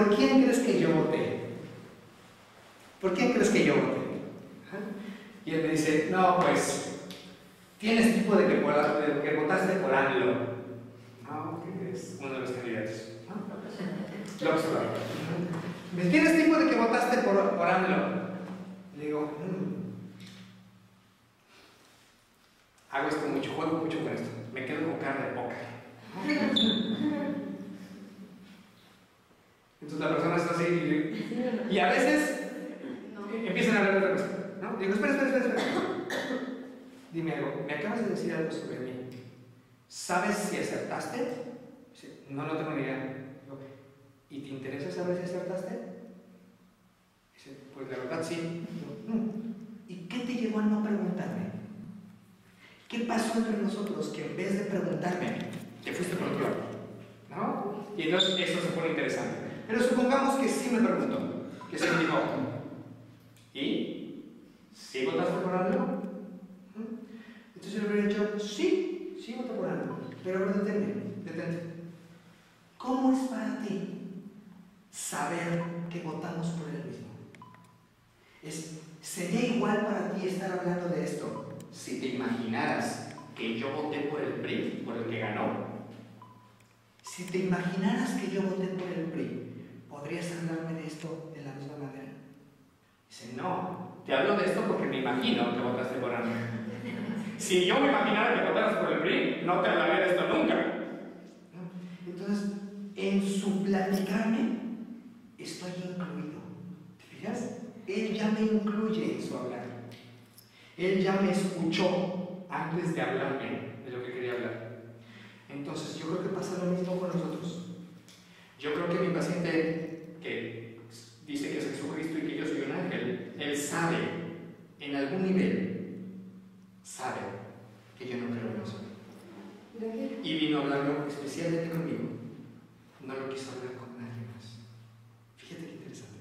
¿por quién crees que yo voté? ¿Por quién crees que yo voté? Y él me dice, no, pues, tienes tipo de que votaste por AMLO. No, ¿qué crees? Uno de los candidatos. López Obrador. ¿Tienes tipo de que votaste por AMLO? Le digo, hago esto mucho, juego mucho con esto. Me quedo con cara de póker. Entonces la persona está así y a veces empiezan a hablar de otra cosa, ¿no? Digo, espera. Dime algo, me acabas de decir algo sobre mí. ¿Sabes si acertaste? Dice, no tengo ni idea. Digo, ¿y te interesa saber si acertaste? Dice, pues la verdad sí. Digo, ¿y qué te llevó a no preguntarme? ¿Qué pasó entre nosotros que en vez de preguntarme, te fuiste por otro lado? ¿No? Y entonces eso se pone interesante. Pero supongamos que sí me preguntó, que se me dijo, ¿y? ¿Sí votaste por AMLO? Entonces yo le hubiera dicho, sí voté por AMLO, pero detente. ¿Cómo es para ti saber que votamos por él mismo? ¿Sería igual para ti estar hablando de esto si te imaginaras que yo voté por el PRI, por el que ganó? Si te imaginaras que yo voté por el PRI, ¿podrías hablarme de esto de la misma manera? Dice, no, te hablo de esto porque me imagino que votaste por AMLO. Si yo me imaginara que votaras por el PRI, no te hablaría de esto nunca. Entonces, en su platicarme, estoy incluido. ¿Te fijas? Él ya me incluye en su hablar. Él ya me escuchó antes de hablarme de lo que quería hablar. Entonces, yo creo que pasa lo mismo con nosotros. Yo creo que mi paciente que dice que es Jesucristo y que yo soy un ángel, él sabe, en algún nivel, sabe que yo no creo en eso. Y vino a hablarlo especialmente conmigo. No lo quiso hablar con nadie más. Fíjate qué interesante.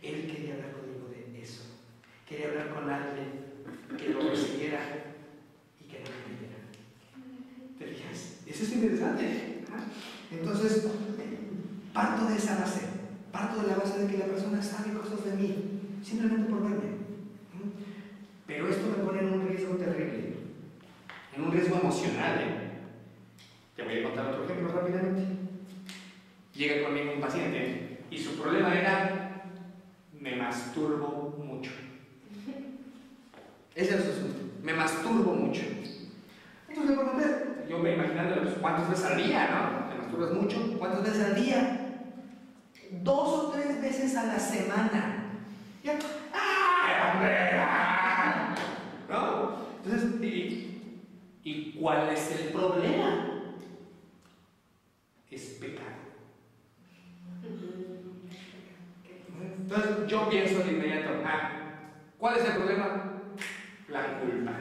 Él quería hablar conmigo de eso. Quería hablar con alguien que lo recibiera y que no lo creyera. ¿Te fijas? Eso es interesante. Entonces, parto de esa base. Parto de la base de que la persona sabe cosas de mí, simplemente por verme. Pero esto me pone en un riesgo terrible, en un riesgo emocional. Te voy a contar otro ejemplo rápidamente. Llega conmigo un paciente y su problema era: me masturbo mucho. Ese es su asunto. Me masturbo mucho. Entonces le pregunté, yo me imaginando, pues, ¿cuántas veces al día, no? ¿Te masturbas mucho? ¿Cuántas veces al día? 2 o 3 veces a la semana. Ya, ¡ay, hombre! ¿No? Entonces, ¿y cuál es el problema? Es pecado. Entonces yo pienso de inmediato, ¿cuál es el problema? La culpa.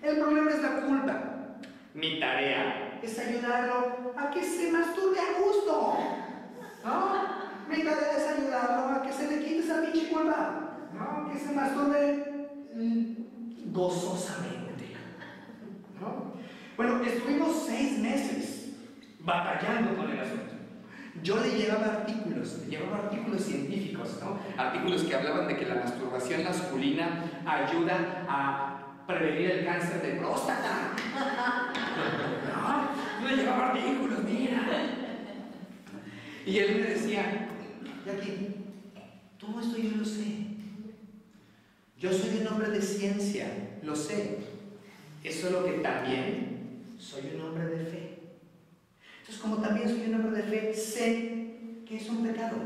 El problema es la culpa. Mi tarea es ayudarlo a que se masturbe a gusto, ¿no? Mi tarea es ayudarlo a que se le quite esa pinche culpa, ¿no? Que se masturbe gozosamente, ¿no? Bueno, estuvimos 6 meses batallando con el asunto. Yo le llevaba artículos científicos, ¿no? Artículos que hablaban de que la masturbación masculina ayuda a prevenir el cáncer de próstata. ¿No? Yo le llevaba artículos, mira. Y él me decía, Jackie, todo esto yo lo sé. Yo soy un hombre de ciencia, lo sé. Es solo que también soy un hombre de fe. Entonces, como también soy un hombre de fe, sé que es un pecado.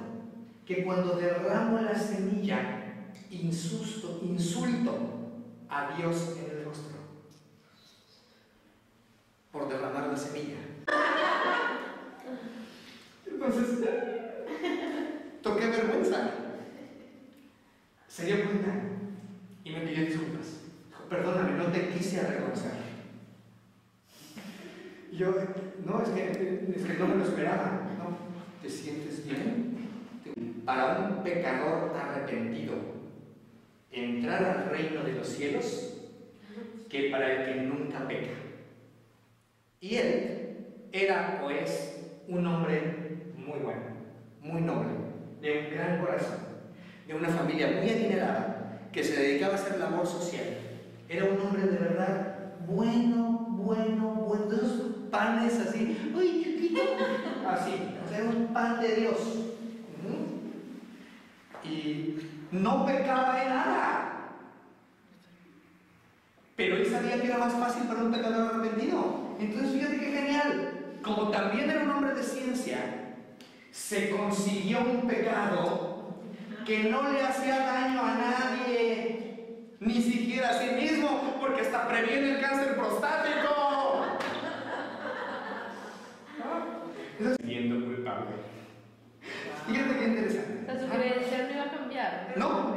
Que cuando derramo la semilla, insulto a Dios en el rostro por derramar la semilla. Entonces, toqué vergüenza. Se dio cuenta y me pidió disculpas. Dijo, perdóname, no te quise reconocer. Y yo, no, es que no me lo esperaba. ¿No? ¿Te sientes bien? Para un pecador arrepentido, entrar al reino de los cielos, que para el que nunca peca. Y él era o es un hombre muy bueno, muy noble, de un gran corazón, de una familia muy adinerada, que se dedicaba a hacer labor social. Era un hombre de verdad bueno, de esos panes así, uy, chiquito, así, o sea, era un pan de Dios. Y no pecaba de nada. Pero él sabía que era más fácil para un pecador arrepentido. Entonces, fíjate qué genial. Como también era un hombre de ciencia, se consiguió un pecado que no le hacía daño a nadie, ni siquiera a sí mismo, porque hasta previene el cáncer prostático. Siendo culpable. Fíjate qué interesante. O sea, su creencia no iba a cambiar. No,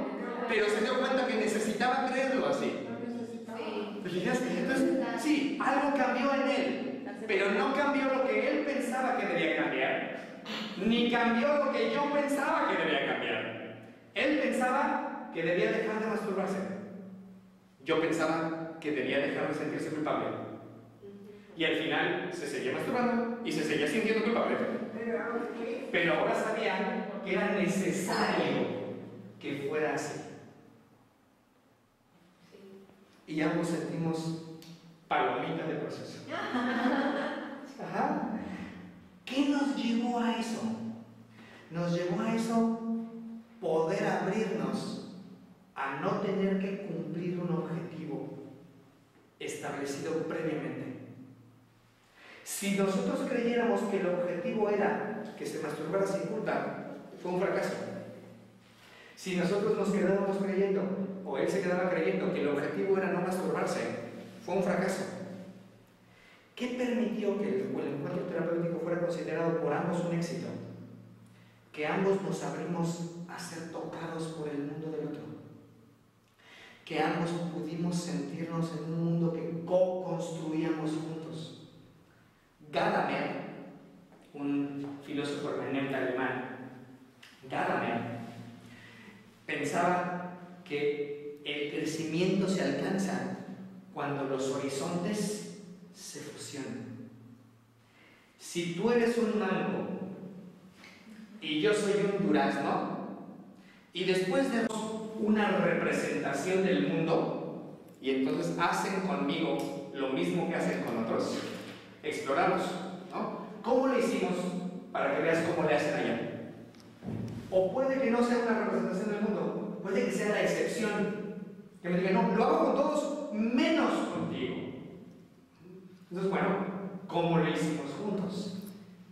pero se dio cuenta que necesitaba creerlo así. ¿Te fijas? Entonces, sí, algo cambió en él, pero no cambió lo que él pensaba que debía cambiar, ni cambió lo que yo pensaba que debía cambiar. Él pensaba que debía dejar de masturbarse. Yo pensaba que debía dejar de sentirse culpable. Y al final se seguía masturbando y se seguía sintiendo culpable. Pero ahora sabía que era necesario que fuera así. Y ambos sentimos palomita de proceso. Ajá. ¿Qué nos llevó a eso? Nos llevó a eso poder abrirnos a no tener que cumplir un objetivo establecido previamente. Si nosotros creyéramos que el objetivo era que se masturbara sin culpa, fue un fracaso. Si nosotros nos quedábamos creyendo, o él se quedaba creyendo que el objetivo era no masturbarse, fue un fracaso. ¿Qué permitió que el encuentro terapéutico fuera considerado por ambos un éxito? Que ambos nos abrimos a ser tocados por el mundo del otro. Que ambos pudimos sentirnos en un mundo que co-construíamos juntos. Gadamer, un filósofo hermenéutico alemán, Gadamer, pensaba que el crecimiento se alcanza cuando los horizontes se fusionan. Si tú eres un mango y yo soy un durazno, y después de una representación del mundo, y entonces hacen conmigo lo mismo que hacen con otros, exploramos, ¿no? ¿Cómo le hicimos para que veas cómo le hacen allá? O puede que no sea una representación del mundo, puede que sea la excepción. Que me digan, no, lo hago con todos menos contigo. Entonces, bueno, ¿cómo lo hicimos juntos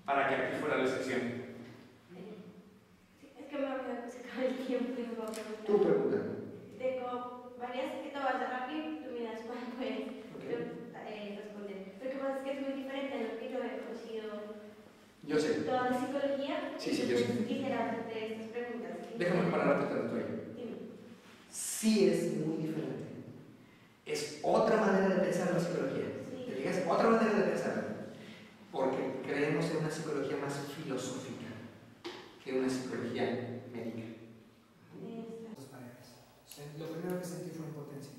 para que aquí fuera la excepción? Sí, es que me olvidó que se acaba el tiempo y me voy a preguntar. Tú pregunta. Tengo varias que te vas a rápido, tú miras cuál puedes responder. Lo que pasa es que es muy diferente a lo que yo he conocido. Yo sé. Toda la psicología. Sí, yo sé. Quisiera hacerte estas preguntas. Déjame parar a tratar de Dime. Sí es muy diferente. Es otra manera de pensar la psicología. Sí. ¿Te digas? Otra manera de pensar. Porque creemos en una psicología más filosófica que una psicología médica. Dos parejas. Lo primero que sentí fue impotencia.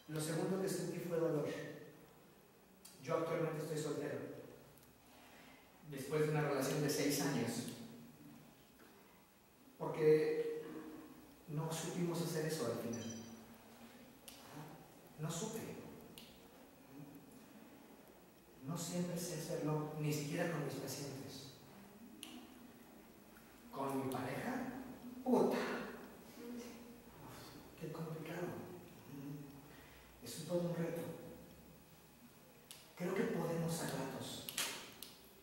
Lo segundo que sentí fue dolor. Yo actualmente estoy soltero. Después de una relación de 6 años, porque no supimos hacer eso al final. No supe. No siempre sé hacerlo, ni siquiera con mis pacientes. Con mi pareja, puta. Qué complicado. Es todo un reto. Creo que podemos a ratos.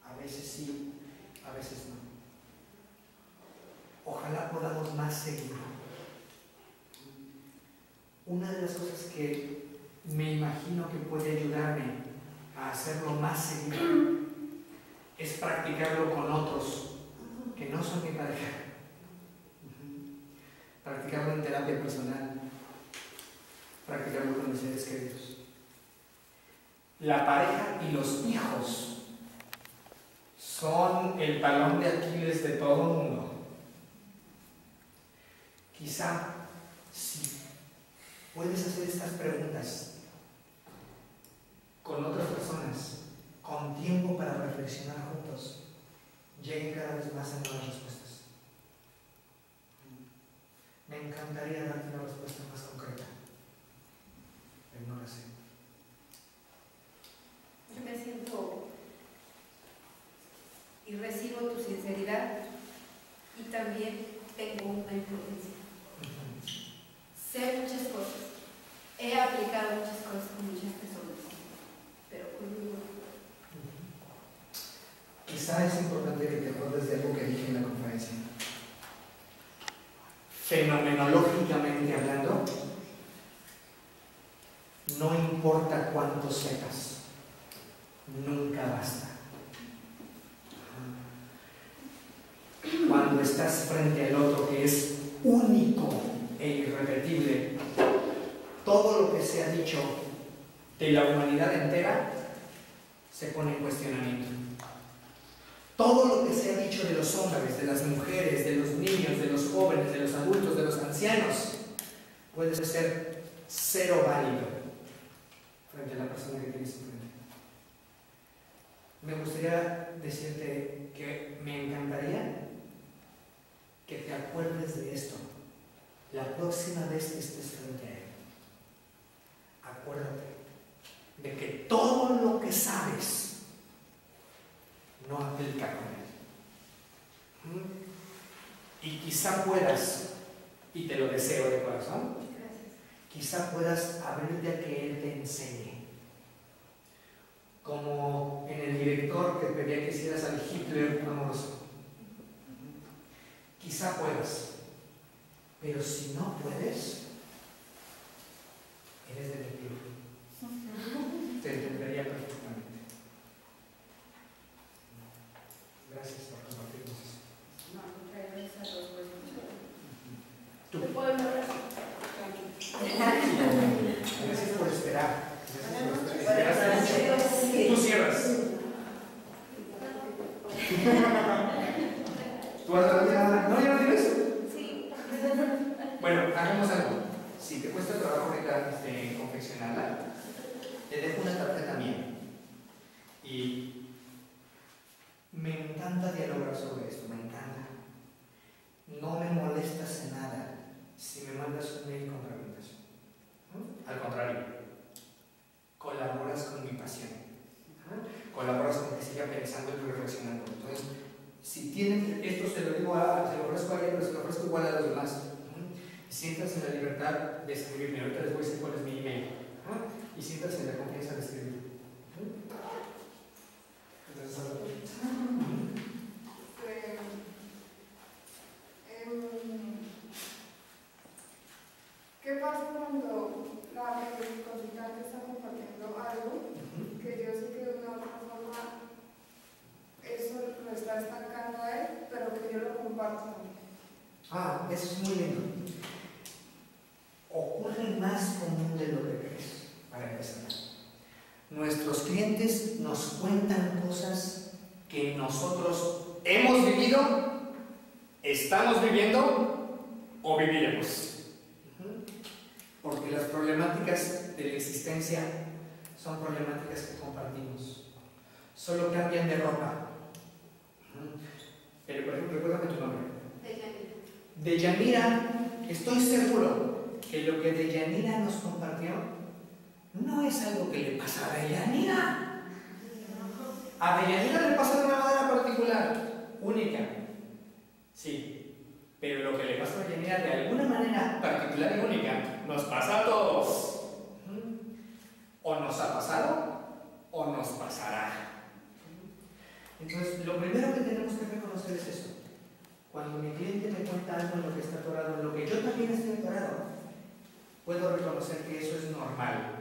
A veces sí, a veces no. Ojalá podamos más seguido. Una de las cosas que me imagino que puede ayudarme a hacerlo más seguido es practicarlo con otros que no son mi pareja. Practicarlo en terapia personal. Practicarlo con mis seres queridos. La pareja y los hijos son el talón de Aquiles de todo el mundo. Quizá, si puedes hacer estas preguntas con otras personas, con tiempo para reflexionar juntos, lleguen cada vez más a nuevas respuestas. Me encantaría darte una respuesta más concreta, pero no la sé. Yo me siento y recibo tu sinceridad y también tengo una influencia. Sé muchas cosas, he aplicado muchas cosas con muchas personas, pero conmigo no. Quizá es importante que te acuerdes de algo que dije en la conferencia. Fenomenológicamente hablando, no importa cuánto sepas, nunca basta. Cuando estás frente al otro que es único e irrepetible, todo lo que se ha dicho de la humanidad entera se pone en cuestionamiento. Todo lo que se ha dicho de los hombres, de las mujeres, de los niños, de los jóvenes, de los adultos, de los ancianos, puede ser cero válido frente a la persona que tienes enfrente. Me gustaría decirte que me encantaría que te acuerdes de esto la próxima vez que estés frente a él. Acuérdate de que todo lo que sabes no aplica con él. Y quizá puedas, y te lo deseo de corazón, quizá puedas abrirte a que él te enseñe. Como en el director que pedía que hicieras al Hitler amoroso. Quizá puedas, pero si no puedes, eres de mi club. Te entendería perfectamente. Gracias por compartirnos eso. No, gracias a los buenos. Tú. ¿Te puedo hablar? Gracias por esperar. Esperaste mucho. Tú cierras. ¿Tú vas a la ¿no? ¿Ya no tienes? Sí. Bueno, hagamos algo. Si te cuesta trabajo ahorita confeccionarla, te dejo una tarjeta mía. Y me encanta dialogar sobre esto, me encanta. No me molestas en nada si me mandas un mail con preguntas. ¿No? Al contrario, colaboras con mi pasión. Colaboras con que siga pensando y reflexionando. Entonces, si tienen, esto se lo digo se lo ofrezco a ella, pero se lo ofrezco igual a los demás. Siéntanse en la libertad de escribirme. Ahorita les voy a decir cuál es mi email. Y siéntanse en la confianza de escribir. ¿Qué pasa cuando el consultante está compartiendo algo que yo sé que de una u otra forma eso lo está estancando a él, pero que yo lo comparto? Eso es muy lindo. Ocurre más común de lo que crees, para empezar. Nuestros clientes nos cuentan cosas que nosotros hemos vivido, estamos viviendo o viviremos. Porque las problemáticas de la existencia son problemáticas que compartimos. Solo cambian de ropa. Pero, por ejemplo, recuérdame tu nombre. Deyanira, estoy seguro que lo que Deyanira nos compartió no es algo que le pasa a Deyanira. A Deyanira le pasa de una manera particular, única. Sí, pero lo que le pasa a Deyanira de alguna manera particular y única nos pasa a todos. O nos ha pasado o nos pasará. Entonces, lo primero que tenemos que reconocer es eso. Cuando mi cliente me cuenta algo en lo que está atorado, en lo que yo también estoy atorado, puedo reconocer que eso es normal.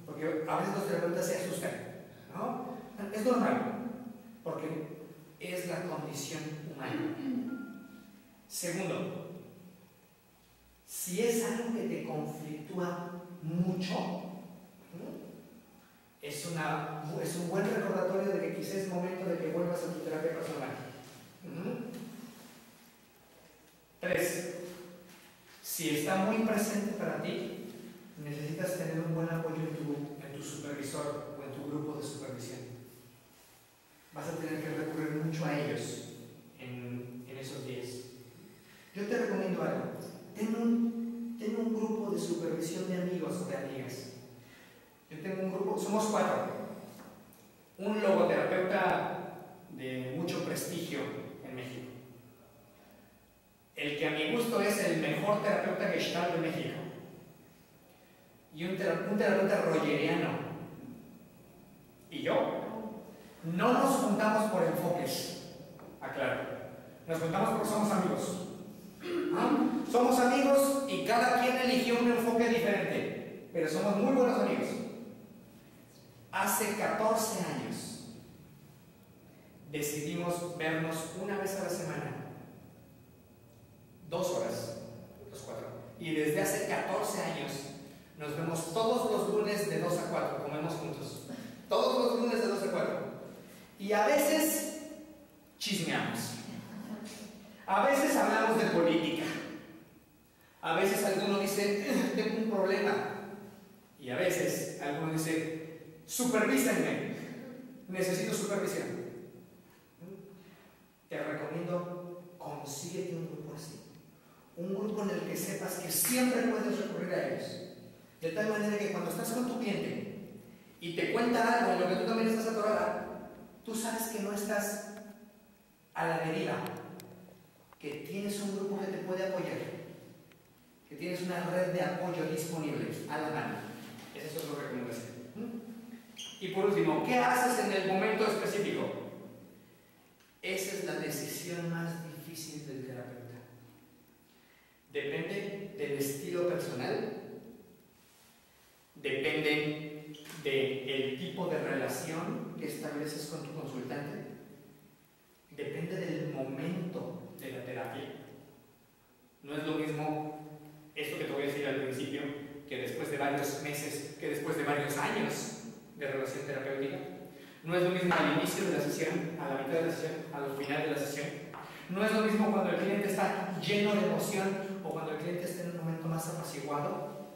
Porque a veces los terapeutas se asustan, ¿no? Es normal, porque es la condición humana. Segundo, si es algo que te conflictúa mucho, es un buen recordatorio de que quizás es momento de que vuelvas a tu terapia personal. 3. Si está muy presente para ti, necesitas tener un buen apoyo en tu supervisor o en tu grupo de supervisión. Vas a tener que recurrir mucho a ellos. esos días. Yo te recomiendo algo. Ten un grupo de supervisión de amigos o de amigas. Yo tengo un grupo, somos 4. Un logoterapeuta de mucho prestigio en México. El que a mi gusto es el mejor terapeuta gestalt de México. Y un terapeuta rogeriano. Y yo. No nos juntamos por enfoques, aclaro. Nos juntamos porque somos amigos. ¿Ah? Somos amigos y cada quien eligió un enfoque diferente, pero somos muy buenos amigos. Hace 14 años decidimos vernos una vez a la semana, 2 horas, los 4. Y desde hace 14 años nos vemos todos los lunes de 2 a 4, comemos juntos. Todos los lunes de 2 a 4. Y a veces chismeamos. A veces hablamos de política. A veces alguno dice, tengo un problema. Y a veces alguno dice, supervísenme. Necesito supervisión. Te recomiendo, consíguete un grupo así. Un grupo en el que sepas que siempre puedes recurrir a ellos. De tal manera que cuando estás con tu cliente y te cuenta algo en lo que tú también estás atorada, tú sabes que no estás a la deriva, que tienes un grupo que te puede apoyar, que tienes una red de apoyo disponible a la mano. Esa es otra recomendación. Y por último, ¿qué haces en el momento específico? Esa es la decisión más difícil del terapeuta. Depende del estilo personal, depende del tipo de relación que estableces con tu consultante, depende del momento de la terapia. No es lo mismo esto que te voy a decir al principio que después de varios meses, que después de varios años de relación terapéutica. No es lo mismo al inicio de la sesión, a la mitad de la sesión, al final de la sesión. No es lo mismo cuando el cliente está lleno de emoción o cuando el cliente está en un momento más apaciguado.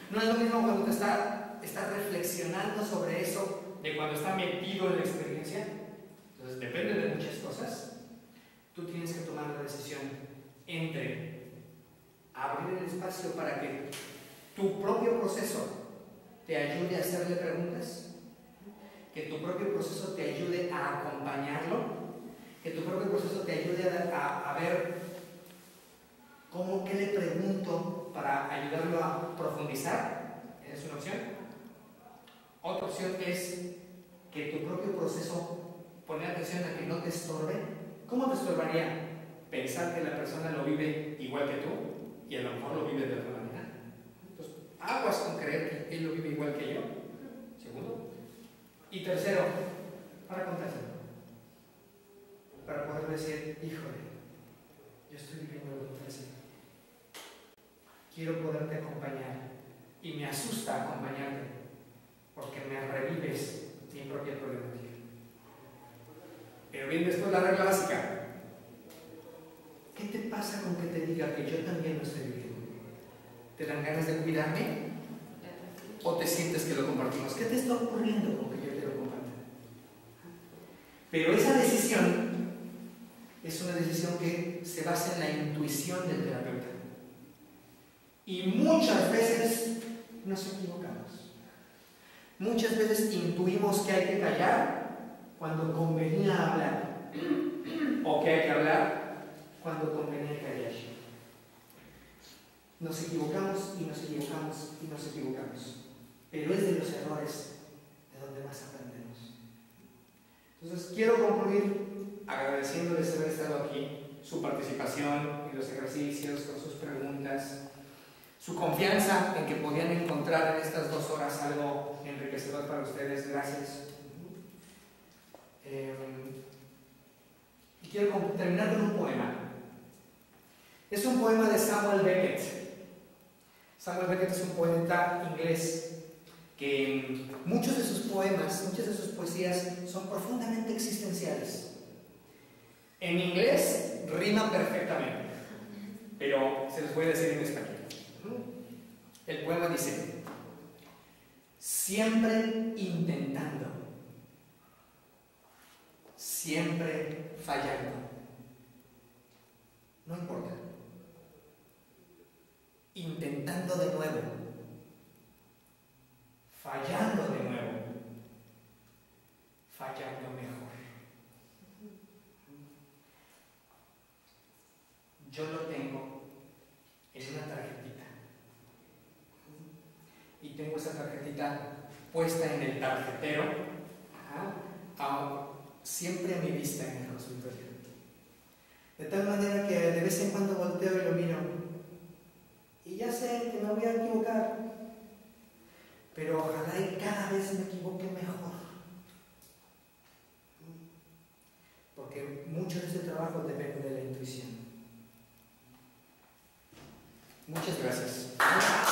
No es lo mismo cuando te está reflexionando sobre eso, de cuando está metido en la experiencia. Entonces depende de muchas cosas. Tú tienes que tomar la decisión entre abrir el espacio para que tu propio proceso te ayude a hacerle preguntas, que tu propio proceso te ayude a acompañarlo, que tu propio proceso te ayude a ver qué le pregunto para ayudarlo a profundizar. Esa es una opción. Otra opción es que tu propio proceso, poner atención a que no te estorbe. ¿Cómo te estorbaría? Pensar que la persona lo vive igual que tú y a lo mejor lo vive de otra manera. Entonces, aguas con creer que él lo vive igual que yo. Segundo. Y tercero, para contárselo. Para poder decir, híjole, yo estoy viviendo algo parecido. Quiero poderte acompañar y me asusta acompañarte porque me revives mi propia problemática. Pero bien, después la regla básica. ¿Qué te pasa con que te diga que yo también lo estoy viviendo? ¿Te dan ganas de cuidarme? ¿O te sientes que lo compartimos? ¿Qué te está ocurriendo con que yo te lo comparta? Pero esa decisión es una decisión que se basa en la intuición del terapeuta. Y muchas veces nos equivocamos. Muchas veces intuimos que hay que callar cuando convenía hablar. O que hay que hablar cuando convenía callar. Nos equivocamos y nos equivocamos y nos equivocamos. Pero es de los errores de donde más aprendemos. Entonces quiero concluir agradeciéndoles haber estado aquí, su participación en los ejercicios, con sus preguntas, su confianza en que podían encontrar en estas 2 horas algo enriquecedor para ustedes. Gracias. Y quiero terminar con un poema. Es un poema de Samuel Beckett. Samuel Beckett es un poeta inglés que muchos de sus poemas, muchas de sus poesías son profundamente existenciales. En inglés rima perfectamente, pero se los voy a decir en español. El poema dice: siempre intentando, siempre fallando, No importa. Intentando de nuevo. Fallando de nuevo. Fallando mejor. Yo lo tengo en una tarjetita. Y tengo esa tarjetita puesta en el tarjetero, siempre a mi vista en el consultorio. De tal manera que de vez en cuando volteo y lo miro. Y ya sé que me voy a equivocar. Pero ojalá y cada vez me equivoque mejor. Porque mucho de ese trabajo depende de la intuición. Muchas gracias.